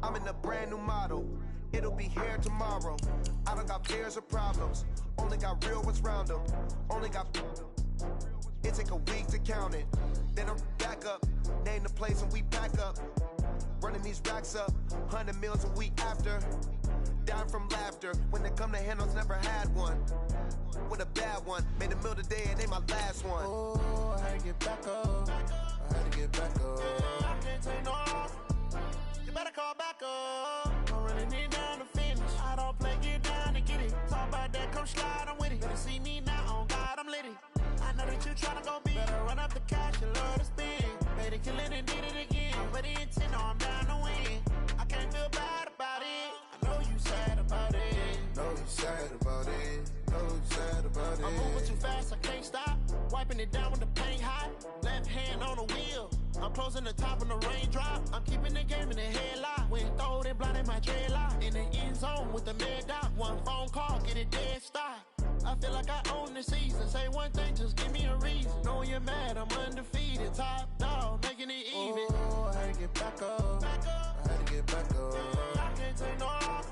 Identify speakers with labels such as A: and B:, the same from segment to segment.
A: I'm in a brand new model. It'll be here tomorrow. I don't got fears or problems. Only got real ones round them. Only got... It take a week to count it. Then I'm back up. Name the place and we pack up. Running these racks up. 100 meals a week after. Down from laughter. When they come to handles, never had one. With a bad one. Made a meal today and ain't my last one. Oh, I had to get back up. I had to get back up. I can't take no off. You better call back up. I'm running it down to finish. I don't play, get down and get it. Talk about that, come slide, I'm with it. Better see me now, on God, I'm litty. I know that you tryna go big. Better run up the cash, you love to spin. Made it, kill it, and did it again. But the intent, no, I'm down to win. I can't feel bad about it. I know you sad about it. Know you sad about it. Know you sad about it. I'm moving too fast, I can't stop. Wiping it down with the paint hot. Left hand on the wheel. I'm closing the top when the raindrop. I'm keeping the game in the headlock. When throwed and blinded my dreadlock. In the end zone with the mad dot. One phone call, get it dead stop. I feel like I own the season. Say one thing, just give me a reason. Knowing you're mad, I'm undefeated. Top dog, making it even. Oh, I had to get back up. I had to get back up. I can't take no off.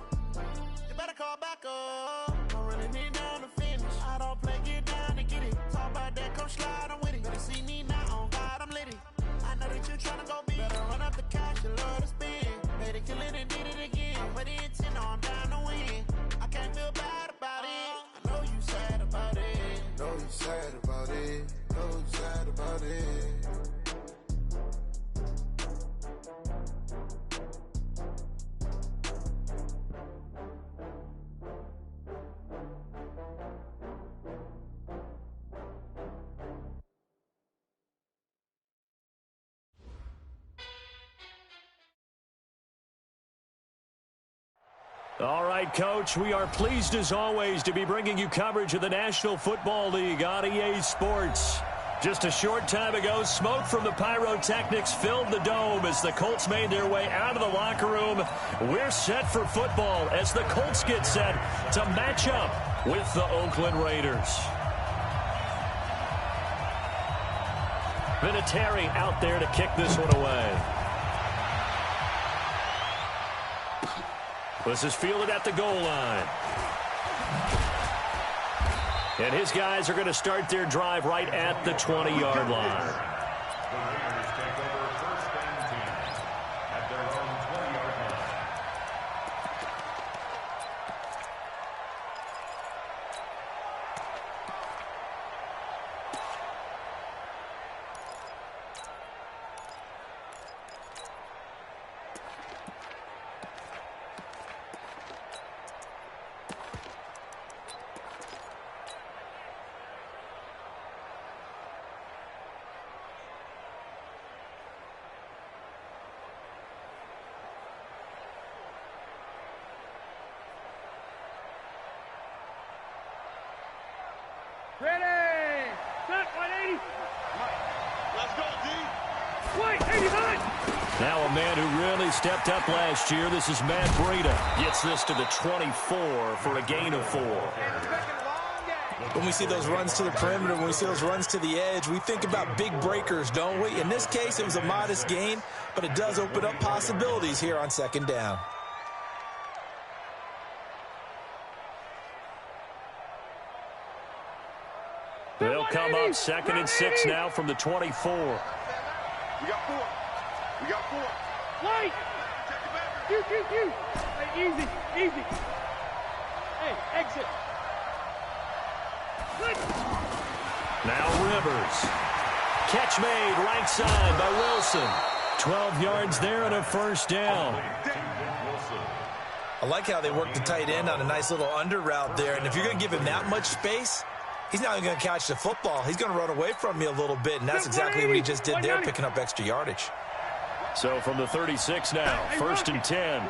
A: You better call back up. I'm running it down to finish. I don't play, get down to get it. Talk about that, come slide, I'm with it. Better see me now, on God, I'm litty. I know that you tryna go big. Better run up the cash, you love to spin. Made it, kill it, and did it again. But the intent, no, I'm down to win. I can't feel bad about it. I know you sad about it. Know you sad about it. Know you sad about it.
B: All right, Coach, we are pleased as always to be bringing you coverage of the National Football League on EA Sports. Just a short time ago, smoke from the pyrotechnics filled the dome as the Colts made their way out of the locker room. We're set for football as the Colts get set to match up with the Oakland Raiders. Vinatieri out there to kick this one away. This is fielded at the goal line. And his guys are going to start their drive right at the 20-yard line.
C: The Raiders take over first and 10 at their own 20-yard line.
D: Ready! Set 180! Let's go, D! Wait, 89!
B: Now a man who really stepped up last year. This is Matt Breida. Gets this to the 24 for a gain of 4.
E: When we see those runs to the perimeter, when we see those runs to the edge, we think about big breakers, don't we? In this case, it was a modest gain, but it does open up possibilities here on second down.
B: They'll come up 2nd and 6 now from the 24.
D: We got 4. We got 4. Wait! Q. Hey, easy. Hey, exit. Good.
B: Now Rivers. Catch made right side by Wilson. 12 yards there and a first down.
E: I like how they work the tight end on a nice little under route there. And if you're going to give him that much space, he's not even going to catch the football. He's going to run away from you a little bit, and that's exactly what he just did there, picking up extra yardage.
B: So from the 36 now, 1st and 10.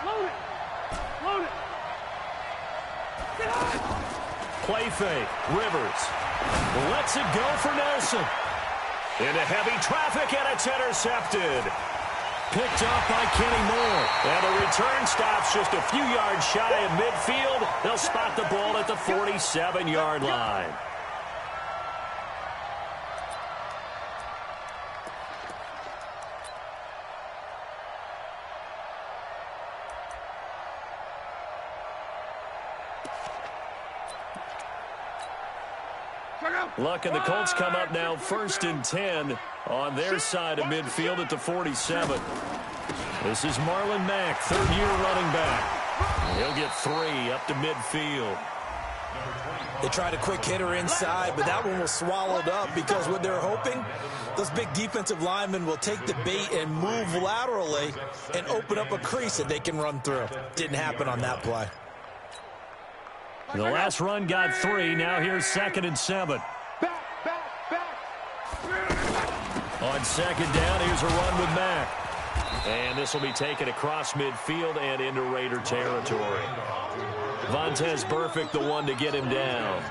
D: Load it.
B: Play fake. Rivers lets it go for Nelson. Into heavy traffic, and it's intercepted. Picked up by Kenny Moore. And the return stops just a few yards shy of midfield. They'll spot the ball at the 47-yard line. Luck and the Colts come up now 1st and 10 on their side of midfield at the 47. This is Marlon Mack, third-year running back. He'll get 3 up to midfield.
E: They tried a quick hitter inside, but that one was swallowed up because what they're hoping, those big defensive linemen will take the bait and move laterally and open up a crease that they can run through. Didn't happen on that play.
B: The last run got 3. Now here's 2nd and 7. On 2nd down, here's a run with Mack. And this will be taken across midfield and into Raider territory. Vontaze Burfict, the one to get him down.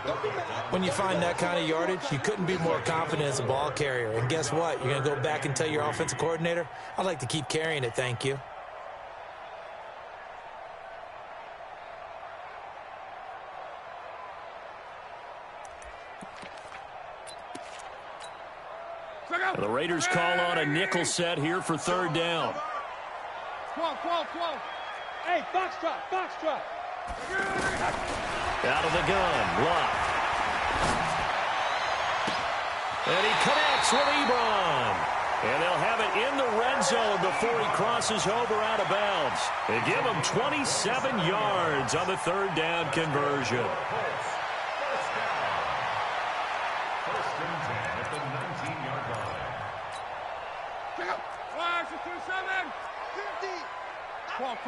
E: When you find that kind of yardage, you couldn't be more confident as a ball carrier. And guess what? You're going to go back and tell your offensive coordinator, I'd like to keep carrying it, thank you.
B: The Raiders call on a nickel set here for 3rd down.
D: 12. Hey, box trot.
B: Out of the gun, Luck. And he connects with Ebron. And they'll have it in the red zone before he crosses over out of bounds. They give him 27 yards on the 3rd down conversion.
C: First and 10 at the 19-yard line.
D: 12.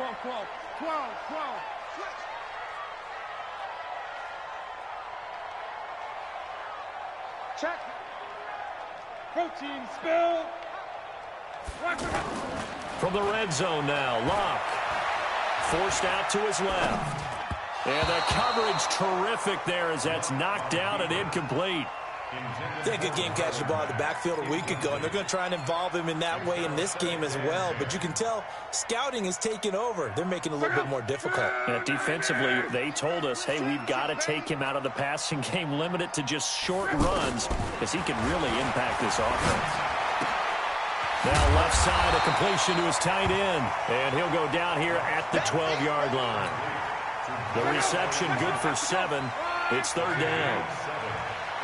D: Check. Protein spill.
B: From the red zone now, Luck. Forced out to his left. And the coverage terrific there as that's knocked down and incomplete.
E: They had a good game catching the ball in the backfield a week ago, and they're going to try and involve him in that way in this game as well. But you can tell scouting is taking over. They're making it a little bit more difficult.
B: Defensively, they told us, hey, we've got to take him out of the passing game, limit it to just short runs, because he can really impact this offense. Now left side, a completion to his tight end, and he'll go down here at the 12-yard line. The reception good for 7. It's 3rd down.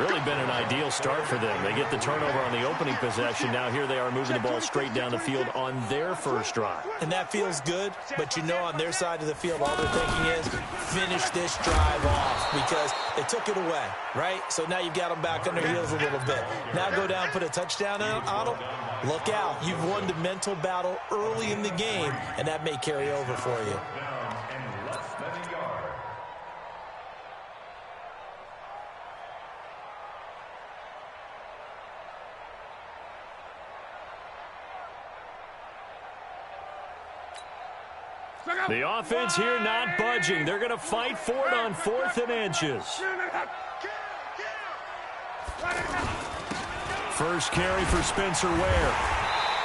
B: Really been an ideal start for them. They get the turnover on the opening possession. Now here they are moving the ball straight down the field on their first drive.
E: And that feels good, but you know on their side of the field, all they're thinking is finish this drive off because they took it away, right? So now you've got them back on their heels a little bit. Now go down, put a touchdown on them. Look out. You've won the mental battle early in the game, and that may carry over for you.
C: And less than a yard.
B: The offense here not budging. They're going to fight for it on 4th and inches. First carry for Spencer Ware.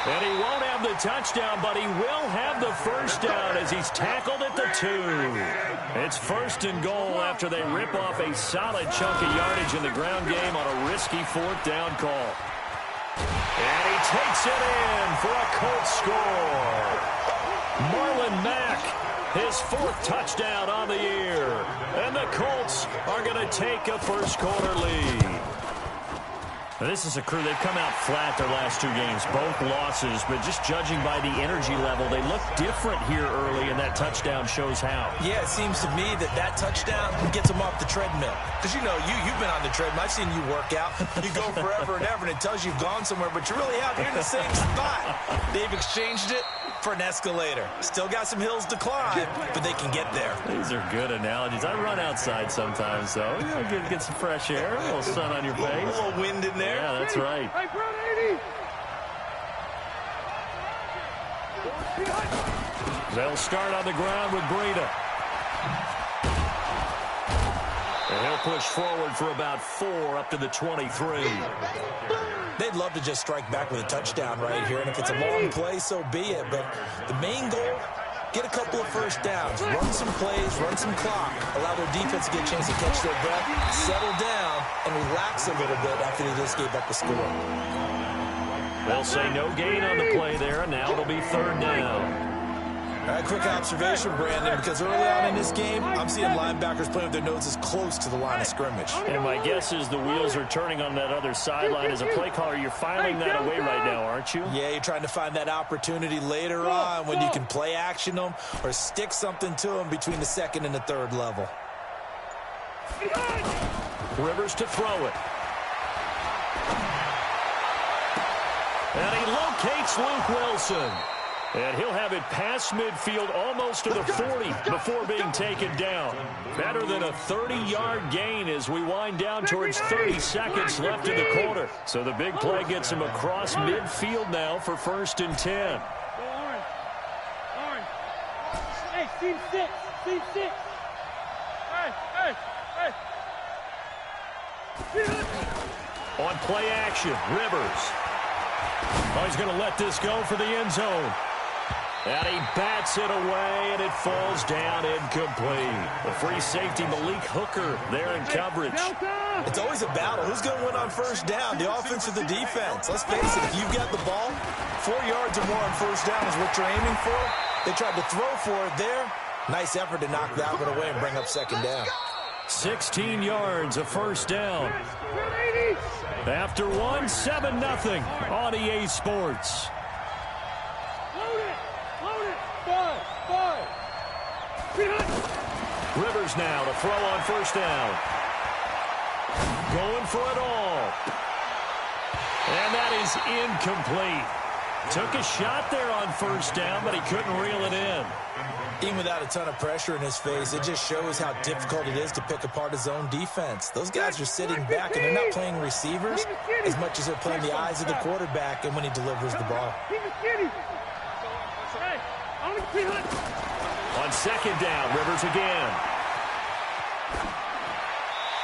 B: And he won't have the touchdown, but he will have the first down as he's tackled at the 2. It's 1st and goal after they rip off a solid chunk of yardage in the ground game on a risky 4th down call. And he takes it in for a Colts score. Marlon Mack, his 4th touchdown on the year. And the Colts are going to take a first-quarter lead. This is a crew, they've come out flat their last 2 games, both losses, but just judging by the energy level, they look different here early, and that touchdown shows how.
E: Yeah, it seems to me that touchdown gets them off the treadmill. Because, you know, you've been on the treadmill. I've seen you work out. You go forever and ever, and it tells you you've gone somewhere, but you're really out here in the same spot. They've exchanged it for an escalator. Still got some hills to climb, but they can get there.
B: These are good analogies. I run outside sometimes, though. You know, get some fresh air, a little sun on your face.
E: A little wind in there.
B: Yeah, that's right.
D: Hey, Brad, 80.
B: They'll start on the ground with Breida. And he'll push forward for about 4 up to the 23.
E: They'd love to just strike back with a touchdown right here, and if it's a long play, so be it. But the main goal, get a couple of first downs, run some plays, run some clock, allow their defense to get a chance to catch their breath, settle down, and relax a little bit after they just gave up a score.
B: They'll say no gain on the play there, and now it'll be 3rd down.
E: All right, quick observation, Brandon, because early on in this game, I'm seeing linebackers playing with their noses close to the line of scrimmage.
B: And my guess is the wheels are turning on that other sideline. As a play caller, you're filing that away right now, aren't you?
E: Yeah, you're trying to find that opportunity later on when you can play action them or stick something to them between the second and the third level.
B: Rivers to throw it. And he locates Luke Wilson. And he'll have it past midfield almost to the 40 before being taken down. Better than a 30-yard gain as we wind down towards 30 seconds left in the quarter. So the big play gets him across midfield now for 1st and 10.
D: Orange. Hey, team 6. Team 6. Hey.
B: On play action, Rivers. Oh, he's going to let this go for the end zone. And he bats it away, and it falls down incomplete. The free safety, Malik Hooker, there in coverage.
E: It's always a battle. Who's going to win on first down, the offense or the defense? Let's face it, if you've got the ball, 4 yards or more on first down is what you're aiming for. They tried to throw for it there. Nice effort to knock that one away and bring up 2nd down.
B: 16 yards, a first down. After 1, 7-0 on EA Sports. Rivers now to throw on first down. Going for it all. And that is incomplete. Took a shot there on first down, but he couldn't reel it in.
E: Even without a ton of pressure in his face, it just shows how difficult it is to pick apart his own defense. Those guys are sitting back, and they're not playing receivers as much as they're playing the eyes of the quarterback and when he delivers the ball.
B: On 2nd down, Rivers again.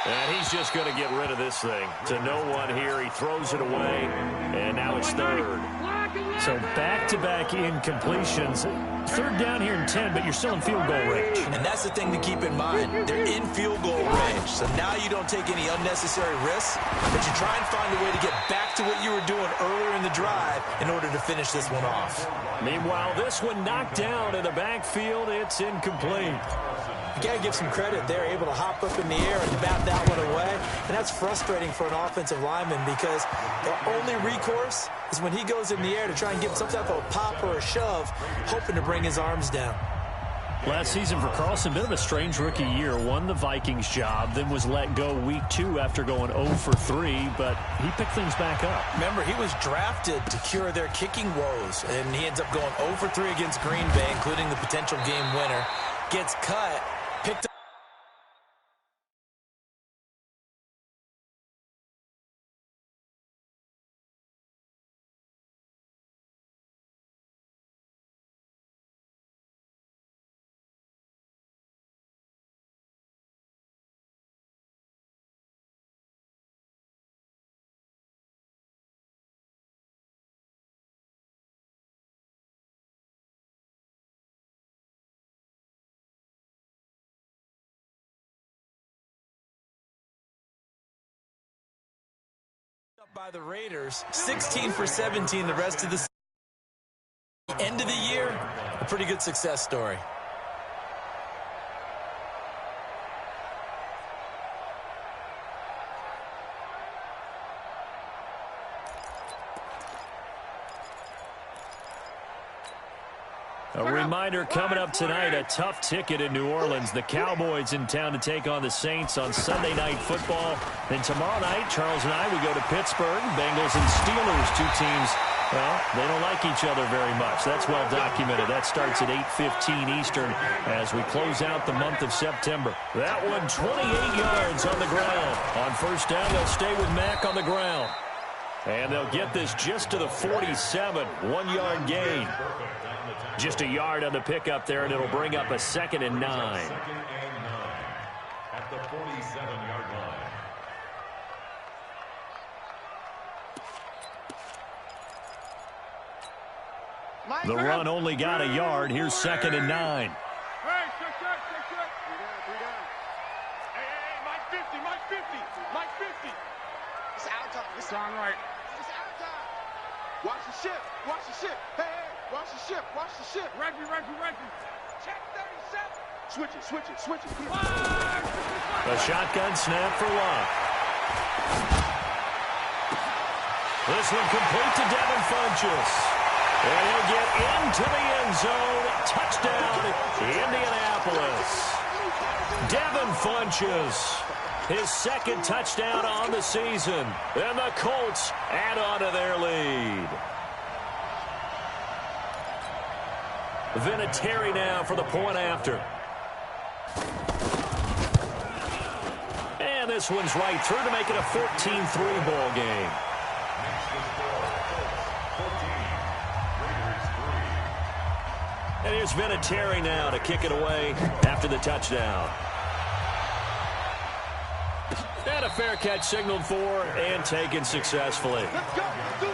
B: And he's just going to get rid of this thing. To no one here. He throws it away, and now it's 3rd. So back-to-back incompletions. 3rd down here in 10, but you're still in field goal range.
E: And that's the thing to keep in mind. They're in field goal range. So now you don't take any unnecessary risks, but you try and find a way to get back to what you were doing earlier in the drive in order to finish this one off.
B: Meanwhile, this one knocked down in the backfield. It's incomplete.
E: You got to give some credit. They're able to hop up in the air and bat that one away. And that's frustrating for an offensive lineman because the only recourse is when he goes in the air to try and get some type of a pop or a shove, hoping to bring his arms down.
B: Last season for Carlson, bit of a strange rookie year. Won the Vikings job, then was let go week 2 after going 0 for 3, but he picked things back up.
E: Remember, he was drafted to cure their kicking woes, and he ends up going 0 for 3 against Green Bay, including the potential game winner. Gets cut, picked up. By the Raiders, 16 for 17 the rest of the end of the year. A pretty good success story.
B: A reminder coming up tonight, a tough ticket in New Orleans. The Cowboys in town to take on the Saints on Sunday Night Football. Then tomorrow night, Charles and I, we go to Pittsburgh. Bengals and Steelers, 2 teams, well, they don't like each other very much. That's well documented. That starts at 8:15 Eastern as we close out the month of September. That one, 28 yards on the ground. On first down, they'll stay with Mack on the ground. And they'll get this just to the 47, 1-yard gain. Just a yard on the pickup there, and it'll bring up a 2nd and 9.
C: 2nd and 9 at the 47-yard line.
B: The run only got a yard. Here's 2nd and 9.
D: Hey, check. 3 down. Hey, Mike 50. It's out time. It's on right. It's out time. Watch the ship. Hey, watch the ship. Referee. Switch it.
B: A shotgun snap for Love. This one complete to Devin Funchess. And he'll get into the end zone. Touchdown, Indianapolis. Devin Funchess, his second touchdown on the season. And the Colts add on to their lead. Vinatieri now for the point after. And this one's right through to make it a 14-3 ball game. And here's Vinatieri now to kick it away after the touchdown. And a fair catch signaled for and taken successfully.
D: Let's go. Let's do it.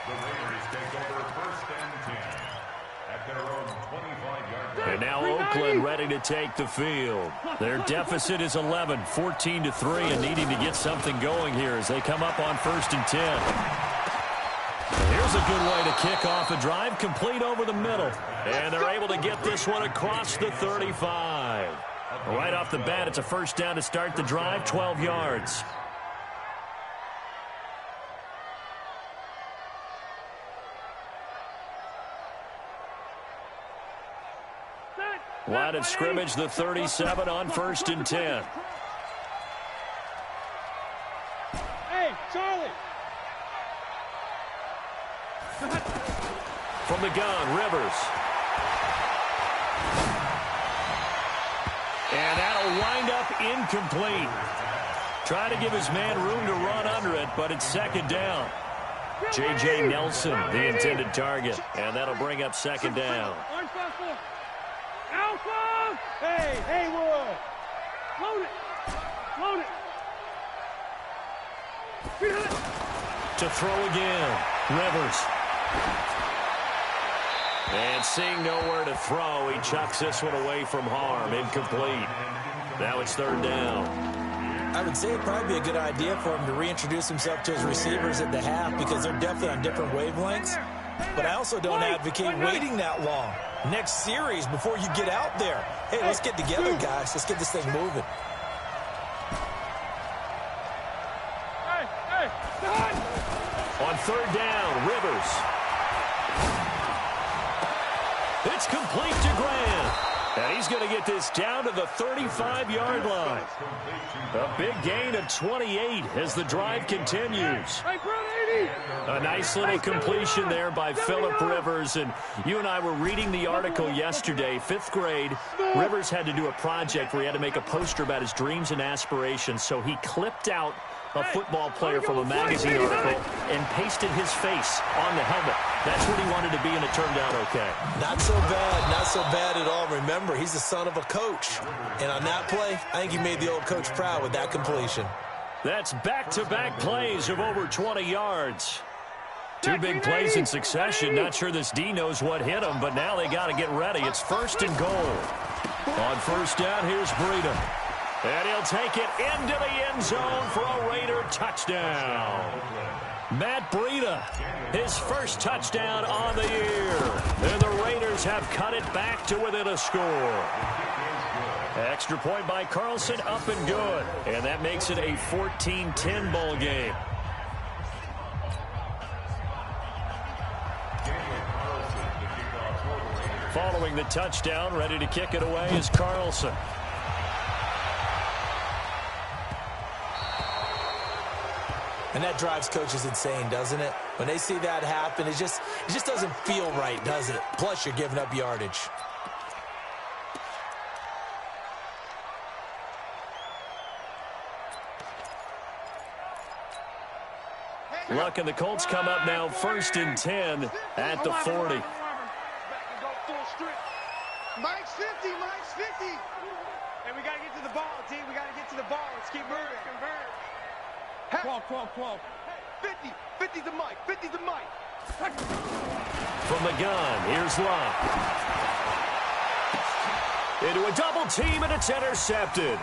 C: The Raiders take over 1st and 10 at their own 25-yard line.
B: And now Oakland ready to take the field. Their deficit is 11, 14-3, and needing to get something going here as they come up on 1st and 10. Here's a good way to kick off a drive, complete over the middle. And they're able to get this one across the 35. Right off the bat, it's a first down to start the drive, 12 yards. Line of scrimmage, the 37 on 1st and 10.
D: Hey, Charlie.
B: From the gun, Rivers. And that'll wind up incomplete. Trying to give his man room to run under it, but it's 2nd down. J.J. Nelson, the intended target. And that'll bring up 2nd down.
D: Alpha! Hey, Haywood! Load it!
B: To throw again, Rivers. And seeing nowhere to throw, he chucks this one away from harm. Incomplete. Now it's 3rd down.
E: I would say it'd probably be a good idea for him to reintroduce himself to his receivers at the half because they're definitely on different wavelengths. But I also don't advocate waiting that long. Next series before you get out there. Hey, let's get together, guys. Let's get this thing moving.
B: On 3rd down, Rivers. It's complete to Grant. And he's going to get this down to the 35-yard line. A big gain of 28 as the drive continues. A nice little completion there by Phillip Rivers. And you and I were reading the article yesterday, 5th grade. Rivers had to do a project where he had to make a poster about his dreams and aspirations. So he clipped out a football player from a magazine article and pasted his face on the helmet. That's what he wanted to be, and it turned out okay.
E: Not so bad at all. Remember, he's the son of a coach. And on that play, I think he made the old coach proud with that completion.
B: That's back-to-back plays of over 20 yards. 2 big plays in succession. Not sure this D knows what hit him, but now they got to get ready. It's 1st and goal. On 1st down, here's Breida. And he'll take it into the end zone for a Raider touchdown. Matt Breida, his first touchdown on the year. And the Raiders have cut it back to within a score. Extra point by Carlson, up and good. And that makes it a 14-10 ball game. Following the touchdown, ready to kick it away is Carlson.
E: And that drives coaches insane, doesn't it? When they see that happen, it just doesn't feel right, does it? Plus, you're giving up yardage.
B: Luck and the Colts come up now 1st and 10 at the 40.
D: Mike's 50. And we got to get to the ball, team. We got to get to the ball. Let's keep moving. 12. 50 to Mike. 50 to Mike.
B: From the gun, here's Love. Into a double team, and it's intercepted.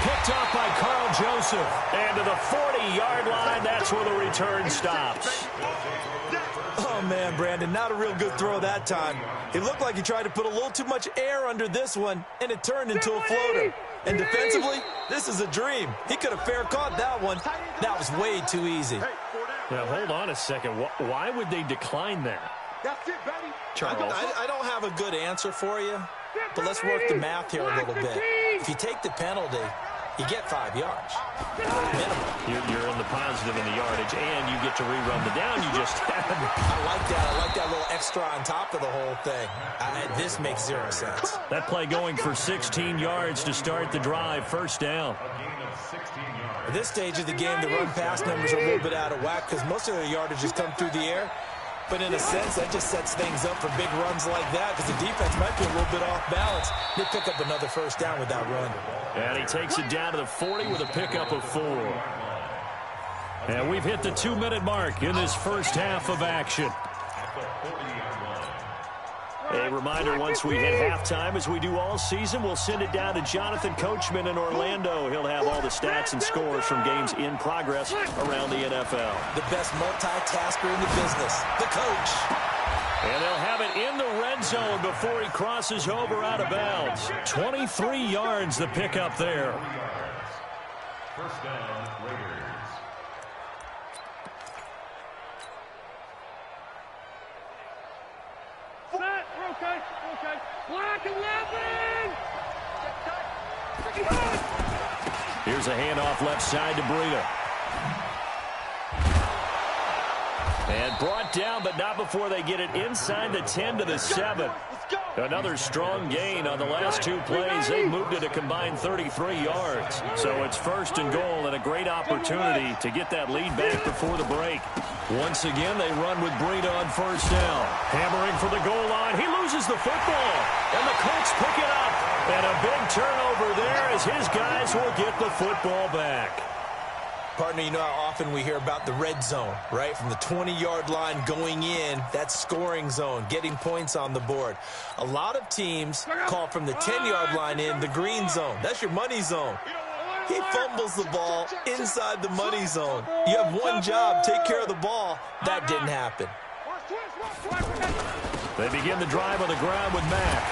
B: Picked off by Carl Joseph. And to the 40-yard line, that's where the return stops.
E: Oh, man, Brandon. Not a real good throw that time. It looked like he tried to put a little too much air under this one, and it turned into a floater. And defensively, this is a dream. He could have fair caught that one. That was way too easy.
B: Now, hold on a second. Why would they decline that?
D: That's it, buddy.
B: Charles?
E: I don't have a good answer for you, but let's work the math here a little bit. If you take the penalty, you get 5 yards. Minimum.
B: You're in the positive in the yardage, and you get to rerun the down you just had.
E: I like that. I like that little extra on top of the whole thing. This makes 0 sense.
B: That play going for 16 yards to start the drive. First down.
E: At this stage of the game, the run-pass numbers are a little bit out of whack because most of their yardages come through the air. But in a sense, that just sets things up for big runs like that because the defense might be a little bit off balance. They pick up another first down with that run.
B: And he takes it down to the 40 with a pickup of 4. And we've hit the 2-minute mark in this first half of action. A reminder, once we hit halftime, as we do all season, we'll send it down to Jonathan Coachman in Orlando. He'll have all the stats and scores from games in progress around the NFL.
E: The best multitasker in the business, the coach.
B: And they'll have it in the red zone before he crosses over out of bounds. 23 yards the pickup there.
C: First down, Raiders.
D: Okay. Black 11!
B: Here's a handoff left side to Breida. And brought down, but not before they get it inside the 10 to the 7. Another strong gain on the last 2 plays. They moved it a combined 33 yards. So it's first and goal and a great opportunity to get that lead back before the break. Once again, they run with Breida on first down. Hammering for the goal line. He loses the football. And the Colts pick it up. And a big turnover there as his guys will get the football back.
E: Partner, you know how often we hear about the red zone, right? From the 20-yard line going in, that's scoring zone, getting points on the board. A lot of teams call from the 10-yard line in the green zone. That's your money zone. He fumbles the ball inside the money zone. You have one job, take care of the ball. That didn't happen.
B: They begin the drive on the ground with Mack.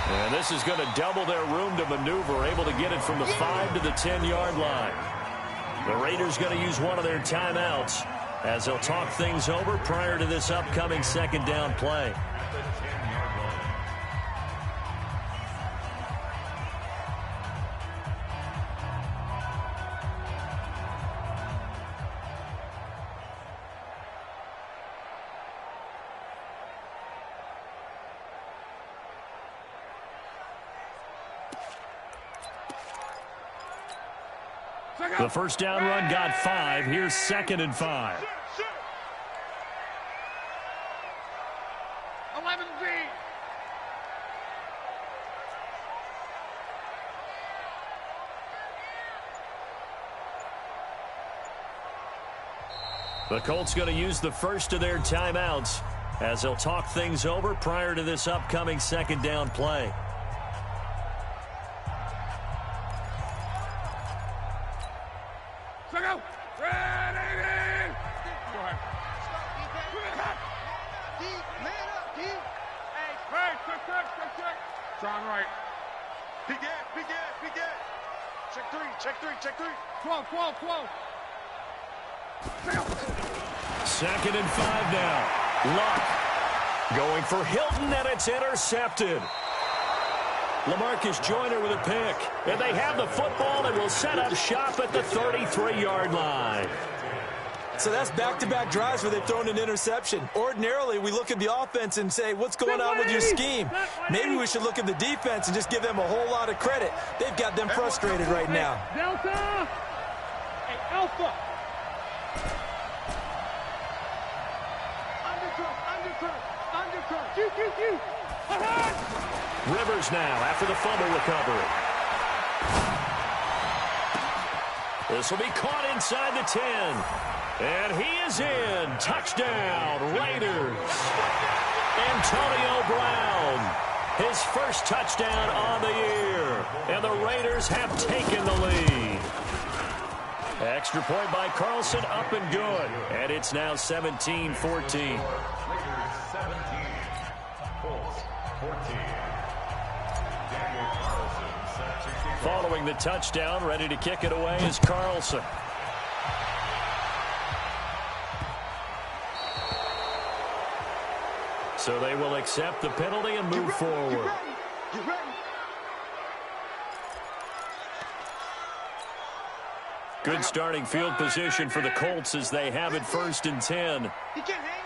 B: And this is going to double their room to maneuver, able to get it from the 5 to the 10-yard line. The Raiders going to use one of their timeouts as they'll talk things over prior to this upcoming second down play. The first down run got 5. Here's 2nd and 5.
D: 11 V.
B: The Colts going to use the first of their timeouts as they'll talk things over prior to this upcoming second down play.
D: John Wright. Big Ed. Check three. 12.
B: 2nd and 5 now. Luck going for Hilton, and it's intercepted. LaMarcus Joyner with a pick. And they have the football and will set up shop at the 33-yard line.
E: So that's back-to-back drives where they've thrown an interception. Ordinarily, we look at the offense and say, what's going on with your scheme? Maybe we should look at the defense and just give them a whole lot of credit. They've got them frustrated right now.
D: Delta! Hey, Alpha! Undercut! Q!
B: Rivers now after the fumble recovery. This will be caught inside the 10. And he is in. Touchdown, Raiders. Antonio Brown, his first touchdown on the year. And the Raiders have taken the lead. Extra point by Carlson, up and good. And it's now 17-14.
C: Lakers 17, Colts 14. Daniel Carlson set to kick.
B: Following the touchdown, ready to kick it away is Carlson. So they will accept the penalty and move forward.
D: Get ready.
B: Good starting field position for the Colts as they have it 1st and 10.
D: He can't hang.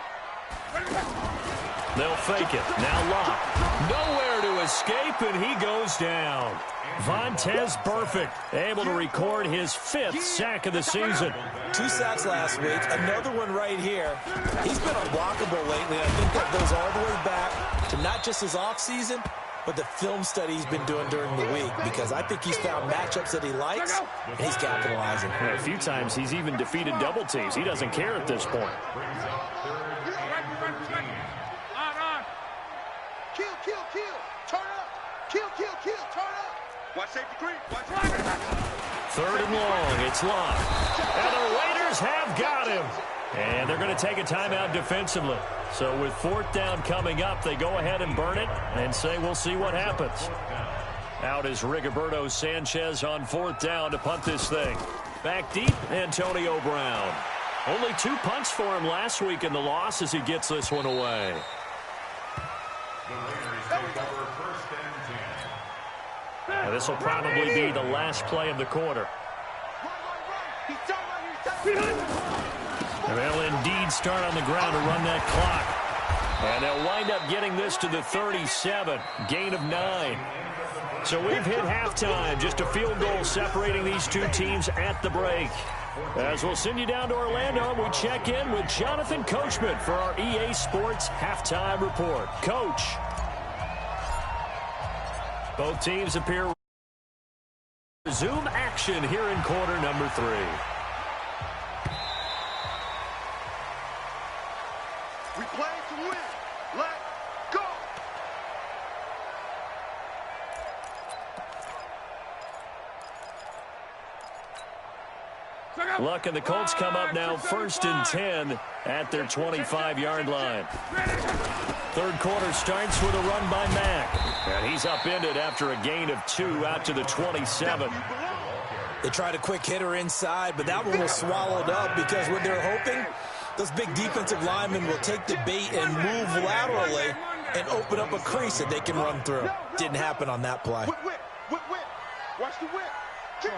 B: They'll fake it. Now Locke. Nowhere to escape, and he goes down. Vontaze Burfict able to record his 5th sack of the season.
E: 2 sacks last week, another one right here. He's been unblockable lately. I think that goes all the way back to not just his offseason, but the film study he's been doing during the week, because I think he's found matchups that he likes, and he's capitalizing.
B: A few times he's even defeated double teams. He doesn't care at this point.
D: Kill. Turn up. Kill. Turn up. Watch safety creep. Watch right.
B: 3rd and long. It's Locke. And the Raiders have got him. And they're going to take a timeout defensively. So with 4th down coming up, they go ahead and burn it and say we'll see what happens. Out is Rigoberto Sanchez on 4th down to punt this thing. Back deep, Antonio Brown. Only 2 punts for him last week in the loss as he gets this one away.
C: The Raiders take over 1st and 10.
B: Now, this will probably be the last play of the quarter.
D: He's done right.
B: And they'll indeed start on the ground to run that clock. And they'll wind up getting this to the 37. Gain of 9. So we've hit halftime. Just a field goal separating these 2 teams at the break. As we'll send you down to Orlando, we check in with Jonathan Coachman for our EA Sports Halftime Report. Coach. Both teams appear. Resume action here in quarter number 3.
D: We play to win. Let's go.
B: Luck and the Colts come up now 1st and 10 at their 25-yard line. 3rd quarter starts with a run by Mack. And he's upended after a gain of 2 out to the 27.
E: They tried a quick hitter inside, but that one was swallowed up because what they're hoping, those big defensive linemen will take the bait and move laterally and open up a crease that they can run through. Didn't happen on that play.
D: Whip. Watch the whip. Kill.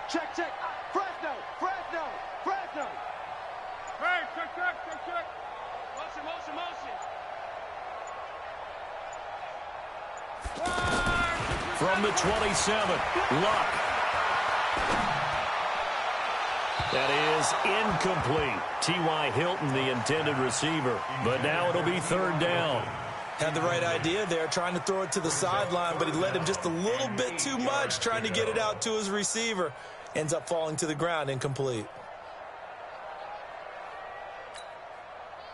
D: Check. Fresno. Hey, check. Motion.
B: From the 27, Luck. That is incomplete. T.Y. Hilton, the intended receiver. But now it'll be 3rd down.
E: Had the right idea there, trying to throw it to the sideline, but he led him just a little bit too much, trying to get it out to his receiver. Ends up falling to the ground, incomplete.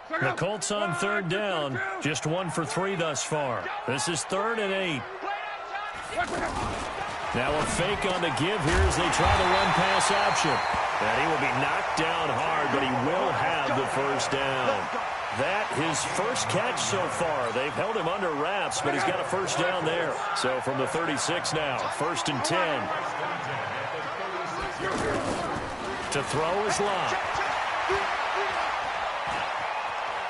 B: The Colts on 3rd down, just 1 for 3 thus far. This is 3rd and 8. Now a fake on the give here as they try the run-pass option. And he will be knocked down hard, but he will have the 1st down. That his first catch so far. They've held him under wraps, but he's got a 1st down there. So from the 36 now, 1st and 10. To throw is Locke.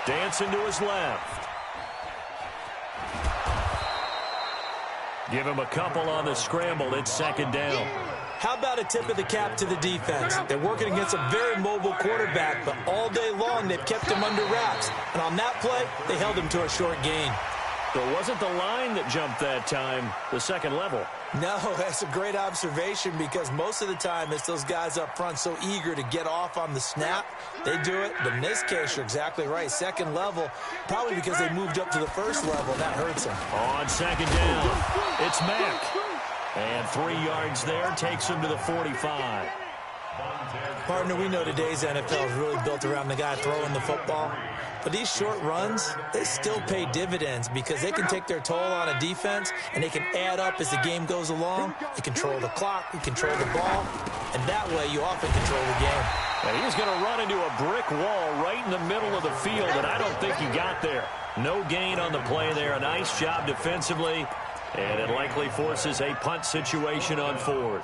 B: Dancing to his left. Give him a couple on the scramble. It's 2nd down.
E: How about a tip of the cap to the defense? They're working against a very mobile quarterback, but all day long they've kept him under wraps. And on that play, they held him to a short gain.
B: So it wasn't the line that jumped that time, the 2nd level.
E: No, that's a great observation because most of the time it's those guys up front so eager to get off on the snap. They do it, but in this case, you're exactly right. 2nd level, probably because they moved up to the 1st level, and that hurts them.
B: On 2nd down, it's Mack. And 3 yards there takes him to the 45.
E: Partner, we know today's NFL is really built around the guy throwing the football. But these short runs, they still pay dividends because they can take their toll on a defense, and they can add up as the game goes along. You control the clock, you control the ball, and that way you often control the game.
B: And he's going to run into a brick wall right in the middle of the field, and I don't think he got there. No gain on the play there. A nice job defensively, and it likely forces a punt situation on 4th.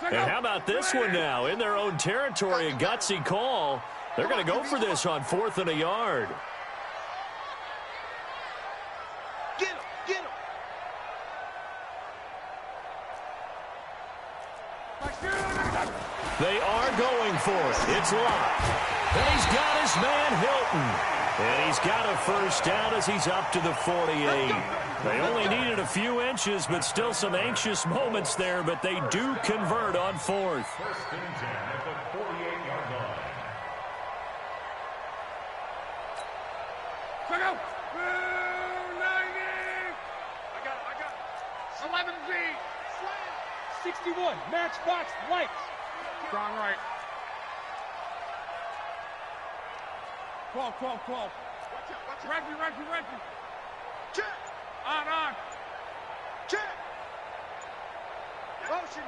B: And how about this one now? In their own territory, a gutsy call. They're going to go for this on 4th and a yard.
D: Get him, get him.
B: They are going for it. It's locked. And he's got his man Hilton. And he's got a first down as he's up to the 48. They only needed a few inches, but still some anxious moments there, but they do convert on 4th.
C: 1st and 10 at the 48-yard line.
D: Check out. 90. I got it. 11Z. 61. Matchbox lights. Strong right. 12. Watch out. Reggie. Check. On. Check. Motion.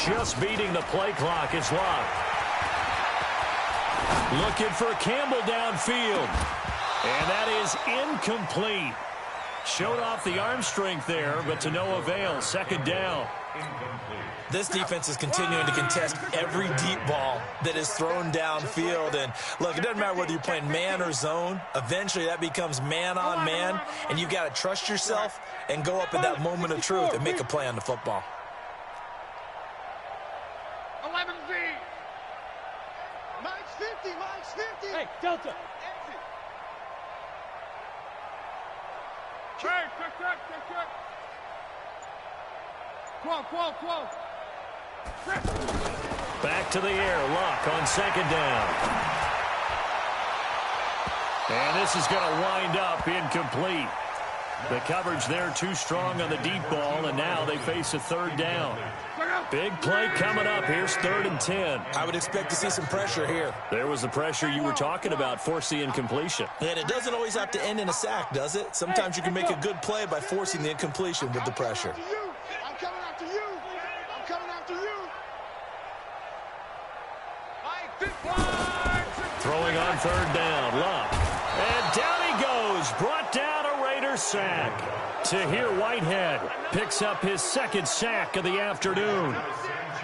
B: Just beating the play clock is locked. Looking for Campbell downfield. And that is incomplete. Showed off the arm strength there, but to no avail. 2nd down.
E: This defense is continuing to contest every deep ball that is thrown downfield. And, look, it doesn't matter whether you're playing man or zone. Eventually, that becomes man on man, and you've got to trust yourself and go up at that moment of truth and make a play on the football.
D: 11Z. Mine's 50. Hey, Delta. Check. 12.
B: Back to the air. Luck on 2nd down. And this is going to wind up incomplete. The coverage there too strong on the deep ball, and now they face a 3rd down. Big play coming up. Here's 3rd and 10.
E: I would expect to see some pressure here.
B: There was the pressure you were talking about, force the incompletion.
E: And it doesn't always have to end in a sack, does it? Sometimes you can make a good play by forcing the incompletion with the pressure.
D: I'm coming after you.
B: Throwing on 3rd down. Luck. And down he goes. Brought down a Raider sack. Tahir Whitehead picks up his 2nd sack of the afternoon.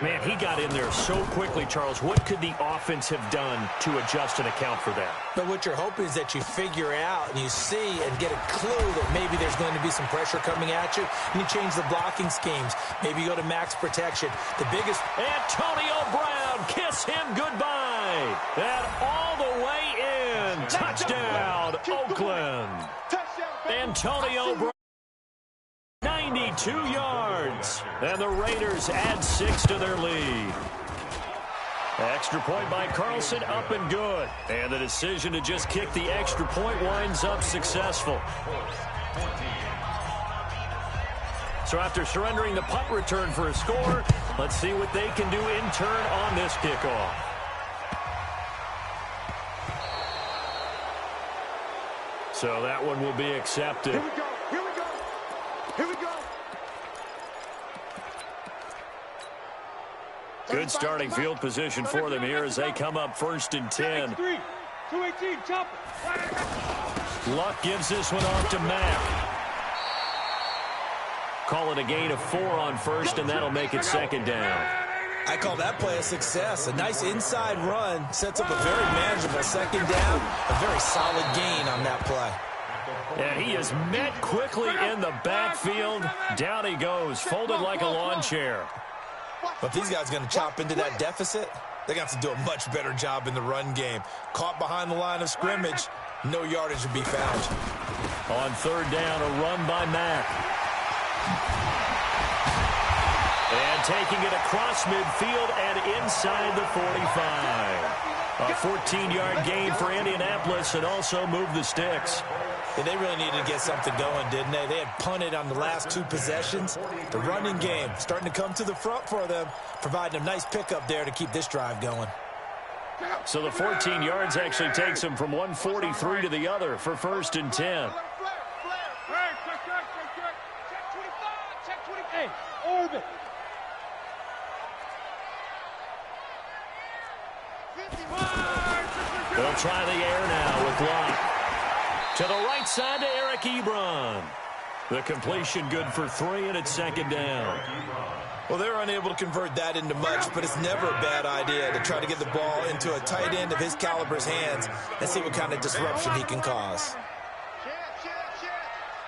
B: Man, he got in there so quickly, Charles. What could the offense have done to adjust and account for that?
E: But what you're hoping is that you figure out and you see and get a clue that maybe there's going to be some pressure coming at you, and you change the blocking schemes. Maybe you go to max protection. The biggest...
B: Antonio Brown, kiss him goodbye. And all the way in. Touchdown, Oakland. Antonio Brown. 92 yards, and the Raiders add 6 to their lead. Extra point by Carlson, up and good. And the decision to just kick the extra point winds up successful. So after surrendering the punt return for a score, let's see what they can do in turn on this kickoff. So that one will be accepted.
D: Here we go.
B: Good starting field position for them here as they come up 1st and 10.
D: 218, chop it.
B: Luck gives this one off to Mack. Call it a gain of 4 on 1st, and that'll make it 2nd down.
E: I call that play a success. A nice inside run sets up a very manageable 2nd down. A very solid gain on that play.
B: And he is met quickly in the backfield. Down he goes, folded like a lawn chair.
E: But if these guys are going to chop into that deficit, they got to do a much better job in the run game. Caught behind the line of scrimmage, no yardage to be found.
B: On 3rd down, a run by Mack. And taking it across midfield and inside the 45. A 14-yard gain for Indianapolis and also moved the sticks.
E: And they really needed to get something going, didn't they? They had punted on the last 2 possessions. The running game starting to come to the front for them, providing a nice pickup there to keep this drive going.
B: So the 14 yards actually takes them from 143 to the other for 1st and 10. They'll try the air now with Locke. To the right side to Eric Ebron. The completion good for 3, and it's 2nd down.
E: Well, they were unable to convert that into much, but it's never a bad idea to try to get the ball into a tight end of his caliber's hands and see what kind of disruption he can cause.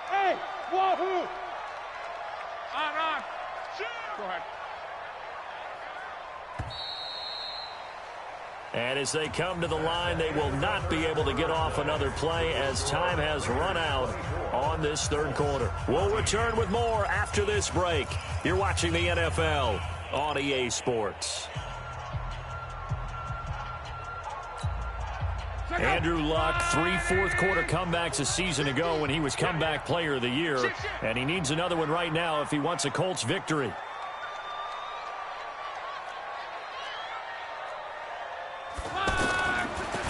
D: Hey, wahoo! On. Go ahead.
B: And as they come to the line, they will not be able to get off another play as time has run out on this 3rd quarter. We'll return with more after this break. You're watching the NFL on EA Sports. Andrew Luck, 3 fourth-quarter comebacks a season ago when he was comeback player of the year, and he needs another one right now if he wants a Colts victory.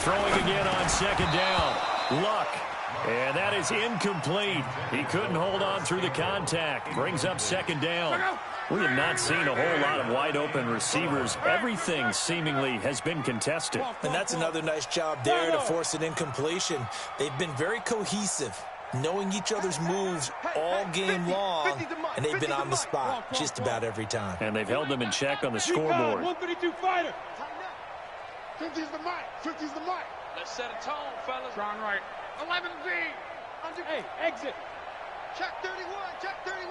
B: Throwing again on 2nd down. Luck. And that is incomplete. He couldn't hold on through the contact. Brings up 2nd down. We have not seen a whole lot of wide-open receivers. Everything seemingly has been contested.
E: And that's another nice job there to force an incompletion. They've been very cohesive, knowing each other's moves all game long, and they've been on the spot just about every time.
B: And they've held them in check on the scoreboard.
D: 132 fighter. 50's the mic. 50's the mic. Let's set a tone, fellas. Round right. 11Z. Hey, exit. Check 31. Check 31.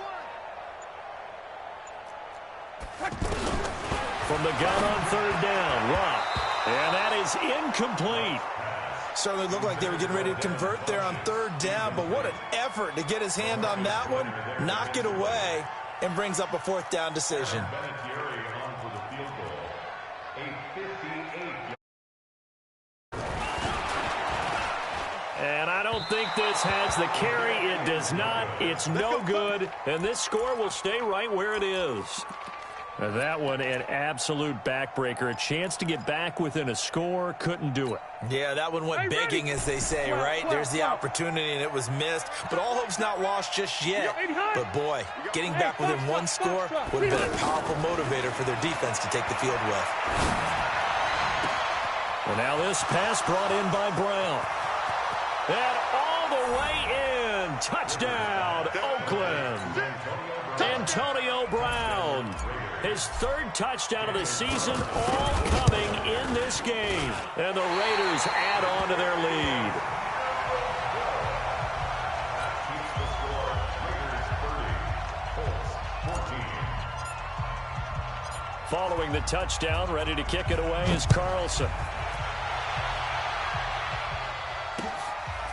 B: From the gun on 3rd down, Luck. And that is incomplete.
E: Certainly looked like they were getting ready to convert there on 3rd down, but what an effort to get his hand on that one, knock it away, and brings up a 4th down decision.
B: And I don't think this has the carry. It does not. It's no good. And this score will stay right where it is. And that one, an absolute backbreaker. A chance to get back within a score. Couldn't do it.
E: Yeah, that one went begging, as they say, right? There's the opportunity, and it was missed. But all hope's not lost just yet. But, boy, getting back within 1 score would have been a powerful motivator for their defense to take the field with.
B: Well, now this pass brought in by Brown. And all the way in. Touchdown, Oakland. Antonio Brown. His 3rd touchdown of the season, all coming in this game. And the Raiders add on to their lead. Following the touchdown, ready to kick it away is Carlson.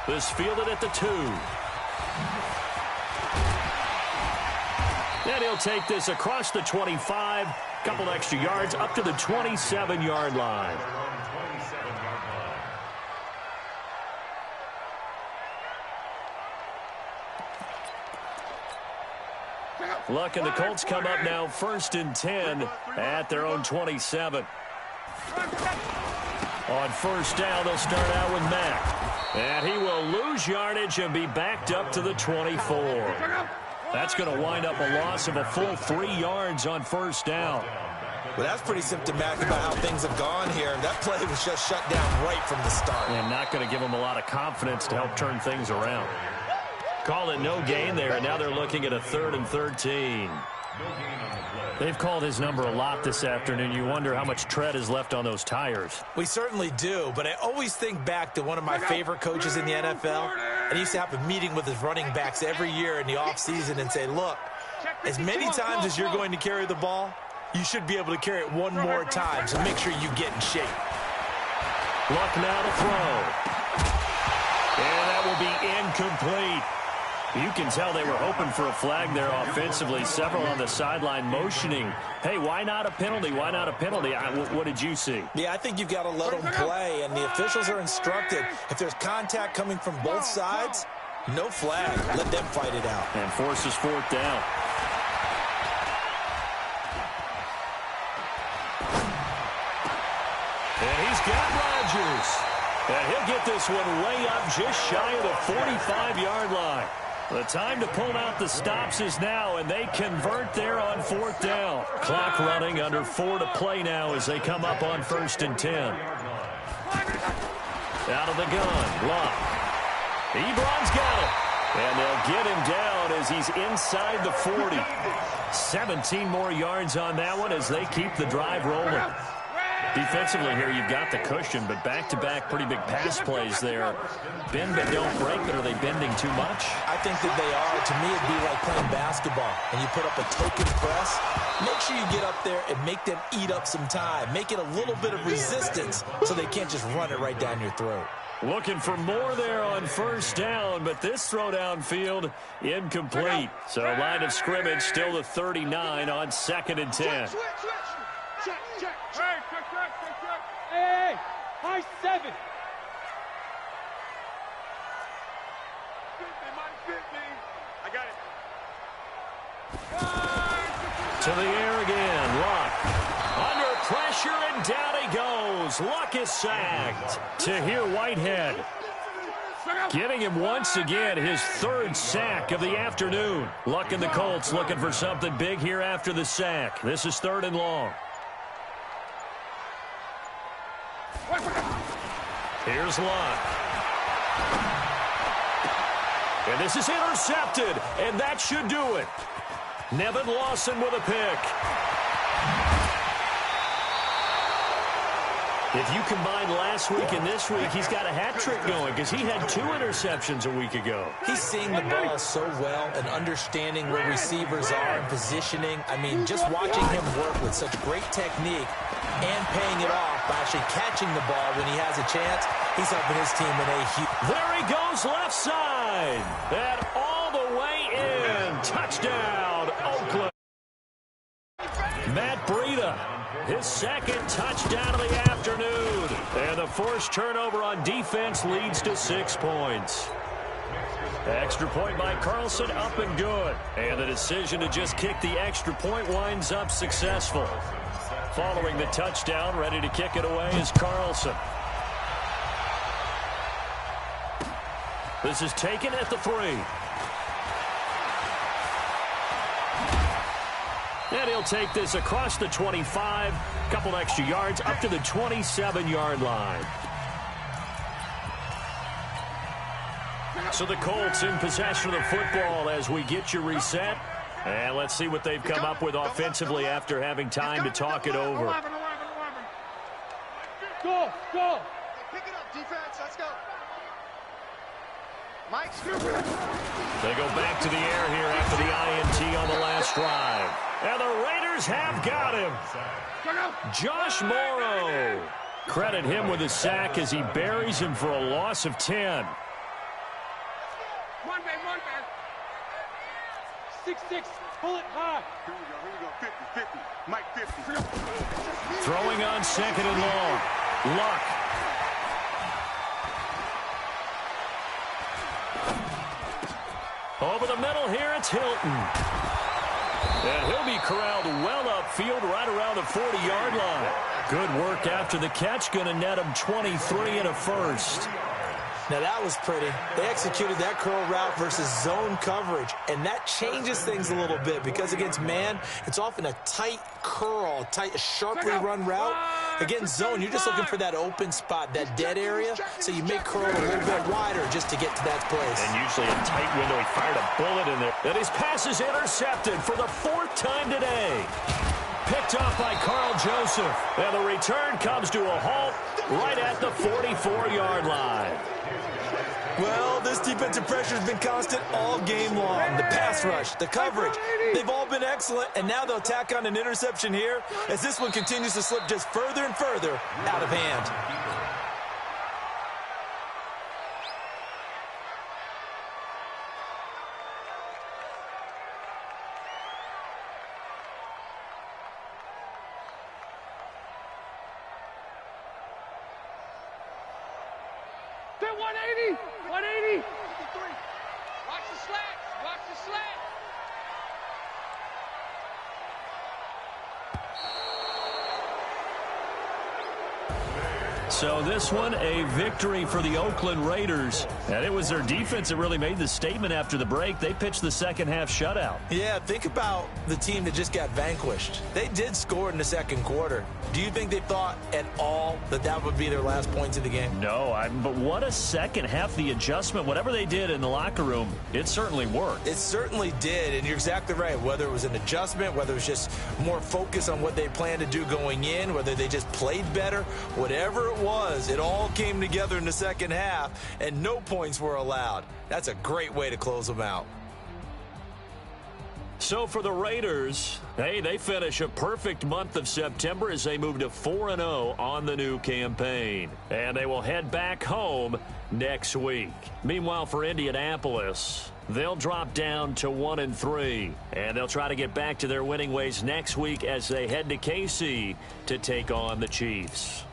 B: This fielded at the 2. And he'll take this across the 25. Couple extra yards up to the 27-yard line. Luck and the Colts come up now 1st and 10 at their own 27. On 1st down, they'll start out with Mack. And he will lose yardage and be backed up to the 24. That's going to wind up a loss of a full 3 yards on 1st down.
E: Well, that's pretty symptomatic about how things have gone here. That play was just shut down right from the start.
B: And not going to give them a lot of confidence to help turn things around. Call it no gain there, and now they're looking at a 3rd and 13. They've called his number a lot this afternoon. You wonder how much tread is left on those tires.
E: We certainly do, but I always think back to one of my favorite coaches in the NFL. And he used to have a meeting with his running backs every year in the offseason and say, look, as many times as you're going to carry the ball, you should be able to carry it one more time, so make sure you get in shape.
B: Luck now to throw. And that will be incomplete. You can tell they were hoping for a flag there offensively. Several on the sideline motioning, hey, why not a penalty? Why not a penalty? What did you see?
E: Yeah, I think you've got to let them play, and the officials are instructed. If there's contact coming from both sides, no flag. Let them fight it out.
B: And forces fourth down. And he's got Rodgers. And he'll get this one way up just shy of the 45-yard line. The time to pull out the stops is now, and they convert there on fourth down. Clock running, under 4 to play now as they come up on 1st and 10. Out of the gun, Locke. Ebron's got it. And they'll get him down as he's inside the 40. 17 more yards on that one as they keep the drive rolling. Defensively here, you've got the cushion, but back-to-back pretty big pass plays there. Bend but don't break, but are they bending too much?
E: I think that they are. To me, it'd be like playing basketball, and you put up a token press. Make sure you get up there and make them eat up some time. Make it a little bit of resistance so they can't just run it right down your throat.
B: Looking for more there on 1st down, but this throw downfield incomplete. So line of scrimmage still the 39 on 2nd and 10.
D: Hey, high 7. I got it.
B: To the air again. Luck. Under pressure, and down he goes. Luck is sacked. Tahir Whitehead. Getting him once again his 3rd sack of the afternoon. Luck and the Colts looking for something big here after the sack. This is 3rd and long. Here's Luck. And this is intercepted, and that should do it. Nevin Lawson with a pick. If you combine last week and this week, he's got a hat trick going because he had 2 interceptions a week ago.
E: He's seeing the ball so well and understanding where receivers are and positioning. I mean, just watching him work with such great technique and paying it off by actually catching the ball when he has a chance, he's helping his team in a huge...
B: There he goes left side. And all the way in. Touchdown, Oakland. Matt Breida, his 2nd touchdown of the afternoon. And the forced turnover on defense leads to 6 points. Extra point by Carlson, up and good. And the decision to just kick the extra point winds up successful. Following the touchdown, ready to kick it away is Carlson. This is taken at the 3. And he'll take this across the 25, couple extra yards up to the 27-yard line. So the Colts in possession of the football as we get you reset. And let's see what they've come up with offensively after having time to talk it over.
D: Go.
A: Pick it up, defense. Let's go. Mike,
B: They go back to the air here after the INT on the last drive. And the Raiders have got him. Josh Morrow. Credit him with a sack as he buries him for a loss of 10.
D: One man. 6-6, pull it high. Here we go, 50. Mike, 50.
B: Throwing on 2nd and long. Luck. Over the middle here, it's Hilton. And he'll be corralled well upfield right around the 40-yard line. Good work after the catch. Going to net him 23 and a first.
E: Now that was pretty. They executed that curl route versus zone coverage, and that changes things a little bit because against man, it's often a tight curl, a sharply run route. Against zone, you're just looking for that open spot, that dead area, so you may curl a little bit wider just to get to that place.
B: And usually a tight window. He fired a bullet in there. And his pass is intercepted for the 4th time today. Picked off by Carl Joseph. And the return comes to a halt right at the 44-yard line.
E: Well, this defensive pressure has been constant all game long. The pass rush, the coverage, they've all been excellent, and now they'll tack on an interception here as this one continues to slip just further and further out of hand.
D: 180. 180. Watch the slant. Watch the slant.
B: So this one, a victory for the Oakland Raiders. And it was their defense that really made the statement after the break. They pitched the second half shutout.
E: Yeah, think about the team that just got vanquished. They did score in the second quarter. Do you think they thought at all that that would be their last points of the game?
B: No, but what a second half. The adjustment, whatever they did in the locker room, it certainly worked.
E: It certainly did, and you're exactly right. Whether it was an adjustment, whether it was just more focus on what they planned to do going in, whether they just played better, whatever it was, it all came together in the second half, and no points were allowed. That's a great way to close them out.
B: So for the Raiders, hey, they finish a perfect month of September as they move to 4-0 on the new campaign. And they will head back home next week. Meanwhile, for Indianapolis, they'll drop down to 1-3. And they'll try to get back to their winning ways next week as they head to KC to take on the Chiefs.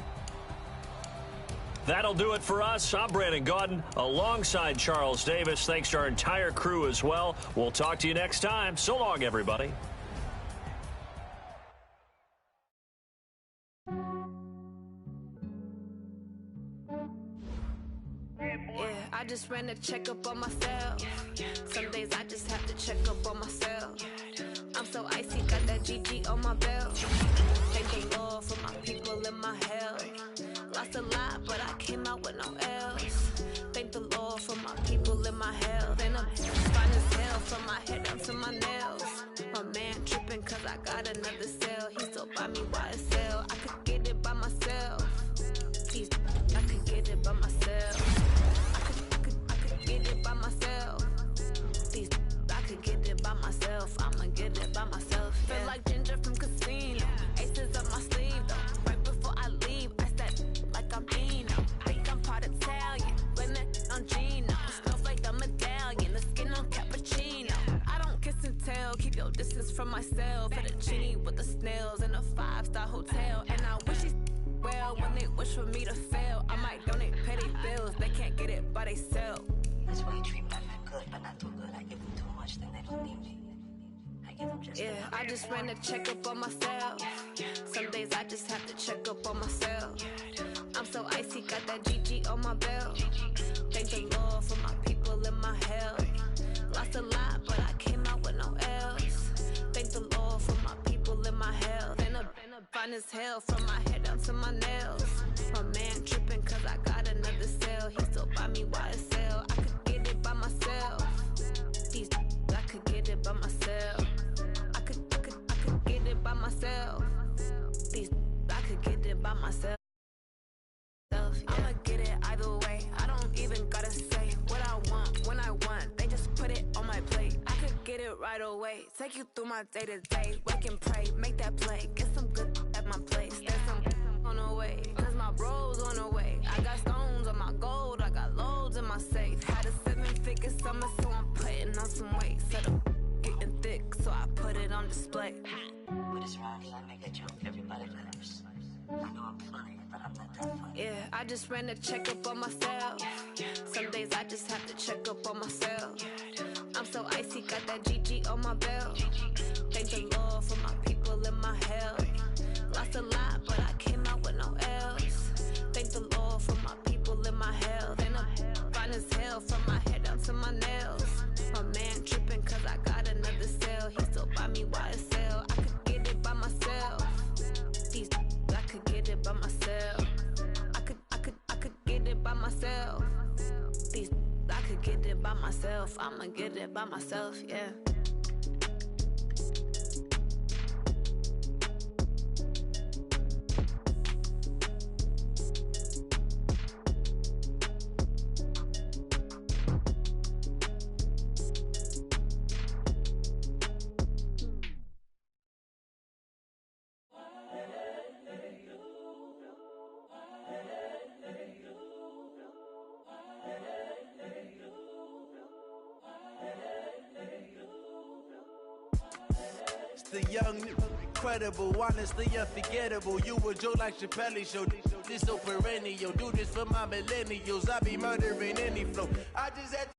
B: That'll do it for us. I'm Brandon Gaudin alongside Charles Davis. Thanks to our entire crew as well. We'll talk to you next time. So long, everybody.
F: Yeah, I just ran a checkup on myself. Some days I just have to check up on myself. I'm so icy, got that GG on my belt. Thank the Lord for my people in my health. Lost a lot, but I came out with no else. Thank the Lord for my people in my health. And I'm fine as hell from my head down to my nails. My man tripping cause I got another cell. He still buy me YSL. I could get it by myself. I could get it by myself. I could get it by myself. I could get it by myself. I'ma get it by myself. Feel like Ginger from Casino. Aces up my sleeve though. Right before I leave, I said like I'm Dino. Think I'm part Italian. Blame it on Gino. Snowflake the medallion. The skin on cappuccino. I don't kiss and tell. Keep your distance from myself. Fettuccine with the snails in a 5-star hotel. And I wish these well when they wish for me to fail. I might donate petty bills. They can't get it by themselves.
G: That's why you treat me good, but not too good. I give them too much, then they don't need me. I give them just
F: enough. I just ran a checkup on myself. Some days I just have to check up on myself. I'm so icy, got that GG on my belt. Thank the Lord for my people in my health. Lost a lot, but I came out with no else. Thank the Lord for my people in my health. And I'm fine as hell from my head down to my nails. My man tripping cause I got another cell. He still buy me YSL. I could get it by myself. I could get it by myself. I could get it by myself. I could get it by myself. I'ma get it either way. I don't even gotta say what I want when I want. They just put it on my plate. I could get it right away. Take you through my day to day. Wake and pray, make that play. Get some good at my place. There's some on the way. Cause my bro's on the way. I got stones on my gold. I got loads in my safe. Had a 7-figure summer, so I'm putting on some weight. Set up getting thick, so I put it on display.
G: With this round, I make a joke. Everybody laughs. I know I'm funny, but I'm not that funny.
F: Yeah, I just ran a checkup on myself. Some days I just have to check up on myself. I'm so icy, got that GG on my belt. Thank the Lord for my people in my health. Lost a lot, but I came out with no else. Thank the Lord for my people in my health. And I'm fine as hell from my head down to my nails. My man tripping cause I got another cell. He still buy me YSL. I could get it by myself. I could get it by myself. I could get it by myself. I could get it by myself. I'ma get it by myself, yeah.
H: The young incredible, honestly unforgettable. You a joke like Chappelle Show. This so perennial. Do this for my millennials. I be murdering any flow. I just had